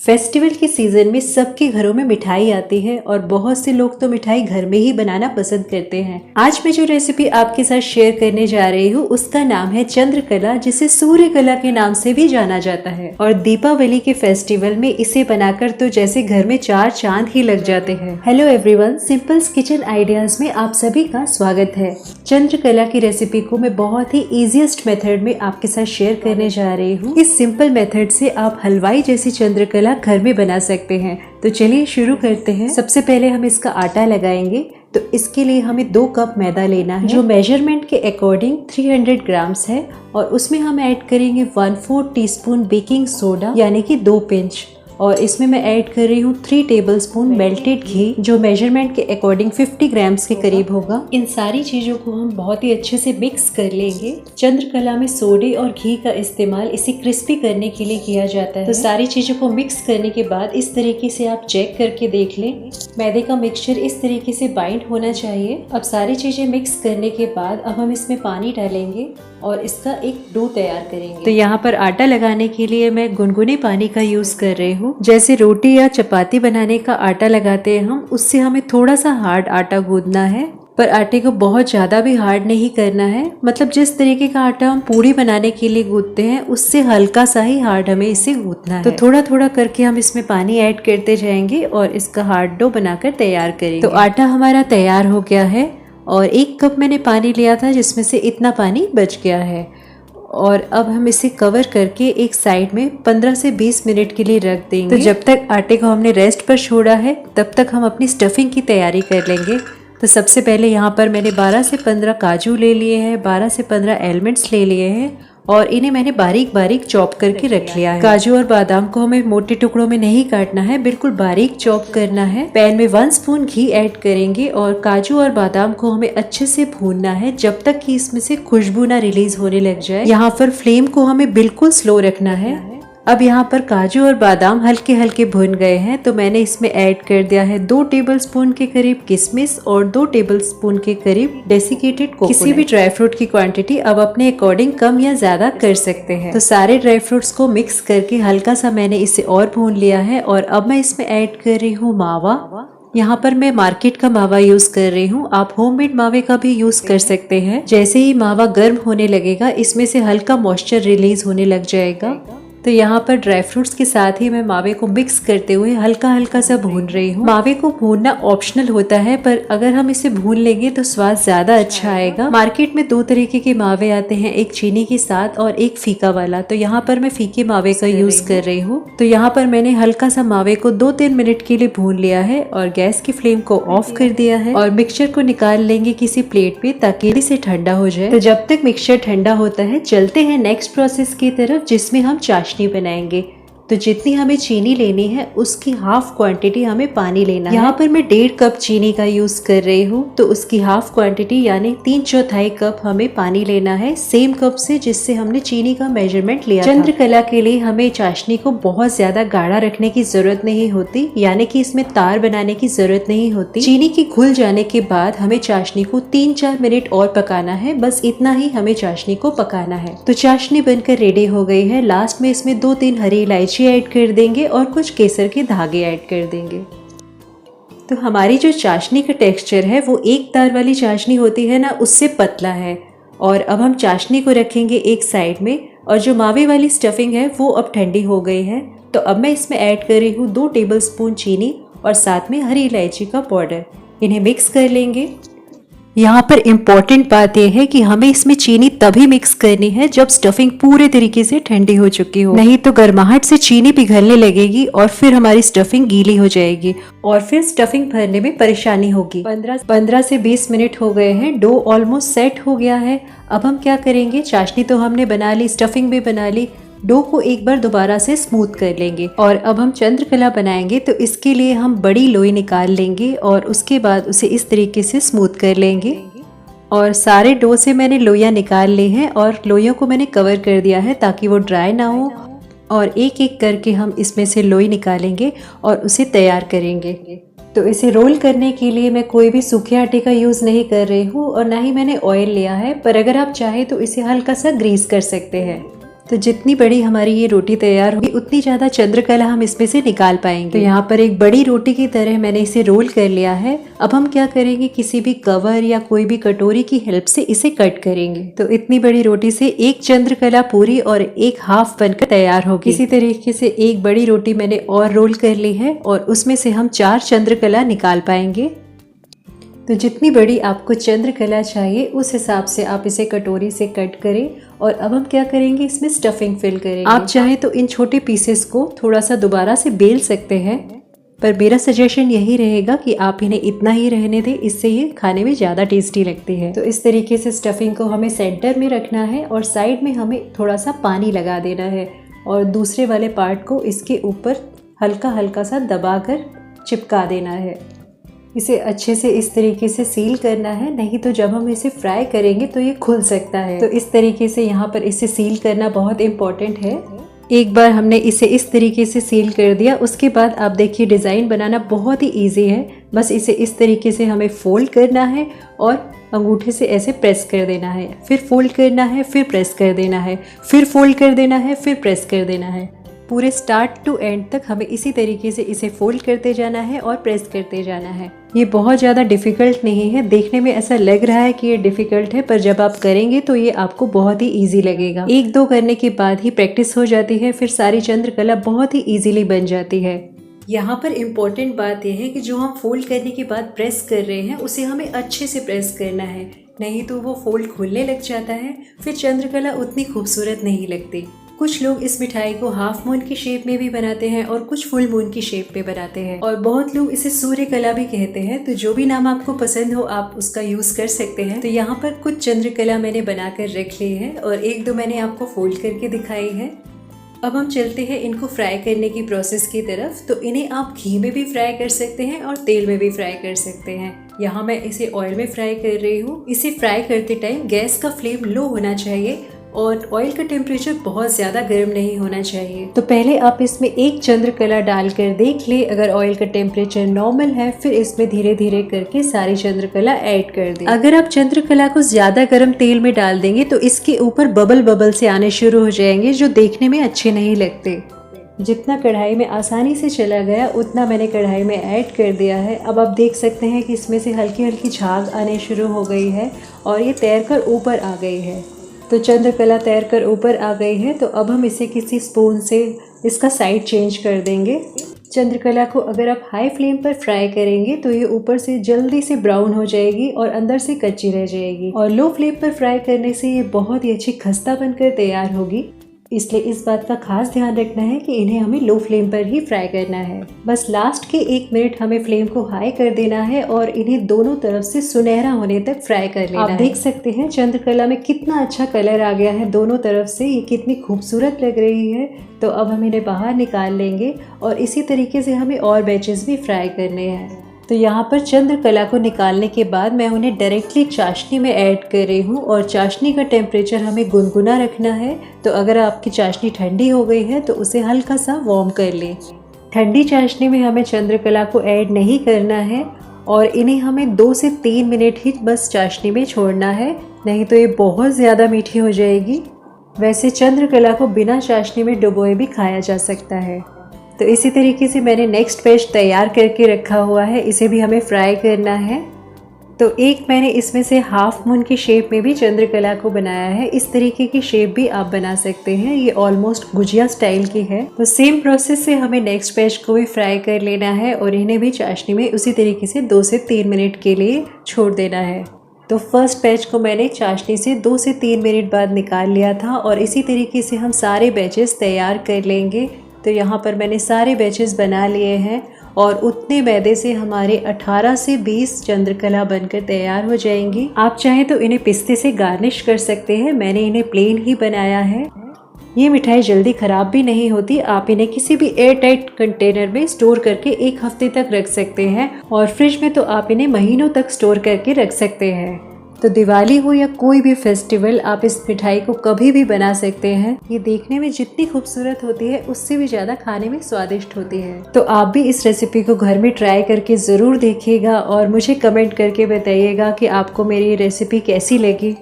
Festival के season में सबके घरों में मिठाई आती है और बहुत से लोग तो मिठाई घर में ही बनाना पसंद करते हैं। आज मैं जो रेसिपी आपके साथ शेयर करने जा रही हूँ उसका नाम है चंद्रकला, जिसे सूर्य कला के नाम से भी जाना जाता है। और दीपावली के फेस्टिवल में इसे बनाकर तो जैसे घर में 4 चांद ही लग जाते हैं। Hello everyone, symbols kitchen ideas में आप सभी का स्वागत है। चंद्रकला की रेसिपी को मैं बहुत ही इजीएस्ट मेथड में आपके साथ शेयर करने जा रही हूँ। इस सिंपल मेथड से आप हलवाई जैसी चंद्रकला घर में बना सकते हैं। तो चलिए शुरू करते हैं। सबसे पहले हम इसका आटा लगाएंगे। तो इसके लिए हमें 2 कप मैदा लेना है, जो मेजरमेंट के अकॉर्डिंग 300 ग्राम्स है। और उसमें हम ऐड करेंगे 1/4 टीस्पून बेकिंग सोडा यानी कि 2 पिंच। और इसमें मैं ऐड कर रही हूँ 3 टेबलस्पून मेल्टेड घी, जो मेजरमेंट के अकॉर्डिंग 50 ग्राम्स के करीब होगा। इन सारी चीज़ों को हम बहुत ही अच्छे से मिक्स कर लेंगे। चंद्रकला में सोडे और घी का इस्तेमाल इसे क्रिस्पी करने के लिए किया जाता है। तो सारी चीज़ों को मिक्स करने के बाद इस तरीके से आप चेक करके देख लें, मैदे का मिक्सचर इस तरीके से बाइंड होना चाहिए। अब सारी चीज़ें मिक्स करने के बाद अब हम इसमें पानी डालेंगे और इसका एक डो तैयार करेंगे। तो यहाँ पर आटा लगाने के लिए मैं गुनगुने पानी का यूज कर रही हूँ। जैसे रोटी या चपाती बनाने का आटा लगाते हैं हम, उससे हमें थोड़ा सा हार्ड आटा गूंदना है, पर आटे को बहुत ज्यादा भी हार्ड नहीं करना है। मतलब जिस तरीके का आटा हम पूड़ी बनाने के लिए गूंदते हैं उससे हल्का सा ही हार्ड हमें इसे गूंदना है। तो थोड़ा थोड़ा करके हम इसमें पानी ऐड करते जाएंगे और इसका हार्ड डो बनाकर तैयार करेंगे। तो आटा हमारा तैयार हो गया है और 1 कप मैंने पानी लिया था, जिसमें से इतना पानी बच गया है। और अब हम इसे कवर करके एक साइड में 15 से 20 मिनट के लिए रख देंगे। तो जब तक आटे को हमने रेस्ट पर छोड़ा है तब तक हम अपनी स्टफिंग की तैयारी कर लेंगे। तो सबसे पहले यहाँ पर मैंने 12 से 15 काजू ले लिए हैं, 12 से 15 एलमंड्स ले लिए हैं और इन्हें मैंने बारीक बारीक चॉप करके रख लिया है। काजू और बादाम को हमें मोटे टुकड़ों में नहीं काटना है, बिल्कुल बारीक चॉप करना है। पैन में 1 स्पून घी ऐड करेंगे और काजू और बादाम को हमें अच्छे से भूनना है जब तक कि इसमें से खुशबू ना रिलीज होने लग जाए। यहाँ पर फ्लेम को हमें बिल्कुल स्लो रखना है। अब यहाँ पर काजू और बादाम हल्के हल्के भुन गए हैं, तो मैंने इसमें ऐड कर दिया है 2 टेबलस्पून के करीब किशमिश और 2 टेबलस्पून के करीब डेसिकेटेड कोकोनट। किसी भी ड्राई फ्रूट की क्वांटिटी अब अपने अकॉर्डिंग कम या ज्यादा कर सकते हैं। तो सारे ड्राई फ्रूट्स को मिक्स करके हल्का सा मैंने इसे और भून लिया है। और अब मैं इसमें ऐड कर रही हूँ मावा। यहाँ पर मैं मार्केट का मावा यूज कर रही हूँ, आप होममेड मावे का भी यूज कर सकते हैं। जैसे ही मावा गर्म होने लगेगा इसमें से हल्का मॉइस्चर रिलीज होने लग जाएगा। तो यहाँ पर ड्राई फ्रूट्स के साथ ही मैं मावे को मिक्स करते हुए हल्का हल्का सा भून रही हूँ। मावे को भूनना ऑप्शनल होता है, पर अगर हम इसे भून लेंगे तो स्वाद ज्यादा अच्छा आएगा। मार्केट में 2 तरीके के मावे आते हैं, एक चीनी के साथ और एक फीका वाला। तो यहाँ पर मैं फीके मावे का यूज कर रही हूँ। तो यहाँ पर मैंने हल्का सा मावे को 2-3 मिनट के लिए भून लिया है और गैस की फ्लेम को ऑफ कर दिया है। और मिक्सचर को निकाल लेंगे किसी प्लेट पे ताकि इसे ठंडा हो जाए। तो जब तक मिक्सचर ठंडा होता है चलते हैं नेक्स्ट प्रोसेस की तरफ, जिसमें हम चाशनी बनाएंगे। तो जितनी हमें चीनी लेनी है उसकी हाफ क्वांटिटी हमें पानी लेना है। यहाँ पर मैं 1.5 कप चीनी का यूज कर रही हूँ, तो उसकी हाफ क्वांटिटी यानी 3/4 कप हमें पानी लेना है, सेम कप से जिससे हमने चीनी का मेजरमेंट लिया था। चंद्रकला के लिए हमें चाशनी को बहुत ज्यादा गाढ़ा रखने की जरूरत नहीं होती, यानी कि इसमें तार बनाने की जरूरत नहीं होती। चीनी की घुल जाने के बाद हमें चाशनी को 3-4 मिनट और पकाना है, बस इतना ही हमें चाशनी को पकाना है। तो चाशनी बनकर रेडी हो गई है। लास्ट में इसमें 2-3 हरी इलायची ऐड कर देंगे और कुछ केसर के धागे ऐड कर देंगे। तो हमारी जो चाशनी का टेक्सचर है वो एक तार वाली चाशनी होती है ना, उससे पतला है। और अब हम चाशनी को रखेंगे एक साइड में, और जो मावे वाली स्टफिंग है वो अब ठंडी हो गई है। तो अब मैं इसमें ऐड कर रही हूँ 2 टेबलस्पून चीनी और साथ में हरी इलायची का पाउडर। इन्हें मिक्स कर लेंगे। यहाँ पर इम्पोर्टेंट बात यह है कि हमें इसमें चीनी तभी मिक्स करनी है जब स्टफिंग पूरे तरीके से ठंडी हो चुकी हो, नहीं तो गर्माहट से चीनी पिघलने लगेगी और फिर हमारी स्टफिंग गीली हो जाएगी और फिर स्टफिंग भरने में परेशानी होगी। 15 से 20 मिनट हो गए हैं, डो ऑलमोस्ट सेट हो गया है। अब हम क्या करेंगे, चाशनी तो हमने बना ली, स्टफिंग भी बना ली, डो को एक बार दोबारा से स्मूथ कर लेंगे। और अब हम चंद्रकला बनाएंगे, तो इसके लिए हम बड़ी लोई निकाल लेंगे और उसके बाद उसे इस तरीके से स्मूथ कर लेंगे। और सारे डो से मैंने लोइयां निकाल ली हैं और लोइयों को मैंने कवर कर दिया है ताकि वो ड्राई ना हो। और एक एक करके हम इसमें से लोई निकालेंगे और उसे तैयार करेंगे। तो इसे रोल करने के लिए मैं कोई भी सूखे आटे का यूज़ नहीं कर रही हूँ और ना ही मैंने ऑयल लिया है, पर अगर आप चाहे तो इसे हल्का सा ग्रीस कर सकते हैं। तो जितनी बड़ी हमारी ये रोटी तैयार होगी उतनी ज़्यादा चंद्रकला हम इसमें से निकाल पाएंगे। तो यहाँ पर एक बड़ी रोटी की तरह मैंने इसे रोल कर लिया है। अब हम क्या करेंगे, किसी भी कवर या कोई भी कटोरी की हेल्प से इसे कट करेंगे। तो इतनी बड़ी रोटी से एक चंद्रकला पूरी और एक हाफ बनकर तैयार होगी। इसी तरीके से एक बड़ी रोटी मैंने और रोल कर ली है और उसमें से हम 4 चंद्रकला निकाल पाएंगे। तो जितनी बड़ी आपको चंद्रकला चाहिए उस हिसाब से आप इसे कटोरी से कट करें। और अब हम क्या करेंगे, इसमें स्टफिंग फिल करेंगे। आप चाहें तो इन छोटे पीसेस को थोड़ा सा दोबारा से बेल सकते हैं, पर मेरा सजेशन यही रहेगा कि आप इन्हें इतना ही रहने दें, इससे ये खाने में ज़्यादा टेस्टी लगती है। तो इस तरीके से स्टफिंग को हमें सेंटर में रखना है और साइड में हमें थोड़ा सा पानी लगा देना है और दूसरे वाले पार्ट को इसके ऊपर हल्का हल्का सा दबाकर चिपका देना है। इसे अच्छे से इस तरीके से सील करना है, नहीं तो जब हम इसे फ्राई करेंगे तो ये खुल सकता है। तो इस तरीके से यहाँ पर इसे सील करना बहुत इम्पोर्टेंट है। एक बार हमने इसे इस तरीके से सील कर दिया, उसके बाद आप देखिए डिज़ाइन बनाना बहुत ही इजी है। बस इसे इस तरीके से हमें फोल्ड करना है और अंगूठे से ऐसे प्रेस कर देना है, फिर फोल्ड करना है, फिर प्रेस कर देना है, फिर फोल्ड कर देना है, फिर प्रेस कर देना है। पूरे स्टार्ट टू एंड तक हमें इसी तरीके से इसे फोल्ड करते जाना है और प्रेस करते जाना है। ये बहुत ज़्यादा डिफ़िकल्ट नहीं है, देखने में ऐसा लग रहा है कि ये डिफ़िकल्ट है, पर जब आप करेंगे तो ये आपको बहुत ही इजी लगेगा। 1-2 करने के बाद ही प्रैक्टिस हो जाती है, फिर सारी चंद्रकला बहुत ही इजीली बन जाती है। यहाँ पर इम्पोर्टेंट बात यह है कि जो हम फोल्ड करने के बाद प्रेस कर रहे हैं उसे हमें अच्छे से प्रेस करना है, नहीं तो वो फोल्ड खुलने लग जाता है, फिर चंद्रकला उतनी खूबसूरत नहीं लगती। कुछ लोग इस मिठाई को हाफ मून की शेप में भी बनाते हैं और कुछ फुल मून की शेप में बनाते हैं, और बहुत लोग इसे सूर्य कला भी कहते हैं। तो जो भी नाम आपको पसंद हो आप उसका यूज कर सकते हैं। तो यहाँ पर कुछ चंद्रकला मैंने बनाकर रख ली है और 1-2 मैंने आपको फोल्ड करके दिखाई है। अब हम चलते हैं इनको फ्राई करने की प्रोसेस की तरफ। तो इन्हें आप घी में भी फ्राई कर सकते हैं और तेल में भी फ्राई कर सकते हैं। यहाँ मैं इसे ऑयल में फ्राई कर रही हूँ। इसे फ्राई करते टाइम गैस का फ्लेम लो होना चाहिए और ऑयल का टेम्परेचर बहुत ज़्यादा गर्म नहीं होना चाहिए। तो पहले आप इसमें एक चंद्रकला डालकर देख ले, अगर ऑयल का टेम्परेचर नॉर्मल है फिर इसमें धीरे धीरे करके सारी चंद्रकला ऐड कर दें। अगर आप चंद्रकला को ज़्यादा गर्म तेल में डाल देंगे तो इसके ऊपर बबल से आने शुरू हो जाएंगे, जो देखने में अच्छे नहीं लगते। जितना कढ़ाई में आसानी से चला गया उतना मैंने कढ़ाई में ऐड कर दिया है। अब आप देख सकते हैं कि इसमें से हल्की हल्की झाग आने शुरू हो गई है और ये तैरकर ऊपर आ गई है। तो चंद्रकला तैरकर ऊपर आ गई है। तो अब हम इसे किसी स्पून से इसका साइड चेंज कर देंगे। चंद्रकला को अगर आप हाई फ्लेम पर फ्राई करेंगे तो ये ऊपर से जल्दी से ब्राउन हो जाएगी और अंदर से कच्ची रह जाएगी, और लो फ्लेम पर फ्राई करने से ये बहुत ही अच्छी खस्ता बनकर तैयार होगी। इसलिए इस बात का खास ध्यान रखना है कि इन्हें हमें लो फ्लेम पर ही फ्राई करना है। बस लास्ट के 1 मिनट हमें फ्लेम को हाई कर देना है और इन्हें दोनों तरफ से सुनहरा होने तक फ्राई कर लेना है। आप देख सकते हैं चंद्रकला में कितना अच्छा कलर आ गया है दोनों तरफ से, ये कितनी खूबसूरत लग रही है। तो अब हम इन्हें बाहर निकाल लेंगे और इसी तरीके से हमें और बैचेस भी फ्राई करने हैं। तो यहाँ पर चंद्रकला को निकालने के बाद मैं उन्हें डायरेक्टली चाशनी में ऐड कर रही हूँ, और चाशनी का टेम्परेचर हमें गुनगुना रखना है। तो अगर आपकी चाशनी ठंडी हो गई है तो उसे हल्का सा वार्म कर लें। ठंडी चाशनी में हमें चंद्रकला को ऐड नहीं करना है और इन्हें हमें 2 से 3 मिनट ही बस चाशनी में छोड़ना है, नहीं तो ये बहुत ज़्यादा मीठी हो जाएगी। वैसे चंद्रकला को बिना चाशनी में डुबोए भी खाया जा सकता है। तो इसी तरीके से मैंने नेक्स्ट बैच तैयार करके रखा हुआ है, इसे भी हमें फ्राई करना है। तो एक मैंने इसमें से हाफ मून की शेप में भी चंद्रकला को बनाया है। इस तरीके की शेप भी आप बना सकते हैं, ये ऑलमोस्ट गुजिया स्टाइल की है। तो सेम प्रोसेस से हमें नेक्स्ट बैच को भी फ्राई कर लेना है और इन्हें भी चाशनी में उसी तरीके से 2 से 3 मिनट के लिए छोड़ देना है। तो फर्स्ट बैच को मैंने चाशनी से 2 से 3 मिनट बाद निकाल लिया था और इसी तरीके से हम सारे बैचेस तैयार कर लेंगे। तो यहाँ पर मैंने सारे बैचेस बना लिए हैं और उतने मैदे से हमारे 18 से 20 चंद्रकला बनकर तैयार हो जाएंगी। आप चाहें तो इन्हें पिस्ते से गार्निश कर सकते हैं, मैंने इन्हें प्लेन ही बनाया है। ये मिठाई जल्दी ख़राब भी नहीं होती। आप इन्हें किसी भी एयर टाइट कंटेनर में स्टोर करके 1 हफ्ते तक रख सकते हैं और फ्रिज में तो आप इन्हें महीनों तक स्टोर करके रख सकते हैं। तो दिवाली हो या कोई भी फेस्टिवल, आप इस मिठाई को कभी भी बना सकते हैं। ये देखने में जितनी खूबसूरत होती है उससे भी ज़्यादा खाने में स्वादिष्ट होती है। तो आप भी इस रेसिपी को घर में ट्राई करके ज़रूर देखिएगा और मुझे कमेंट करके बताइएगा कि आपको मेरी रेसिपी कैसी लगी।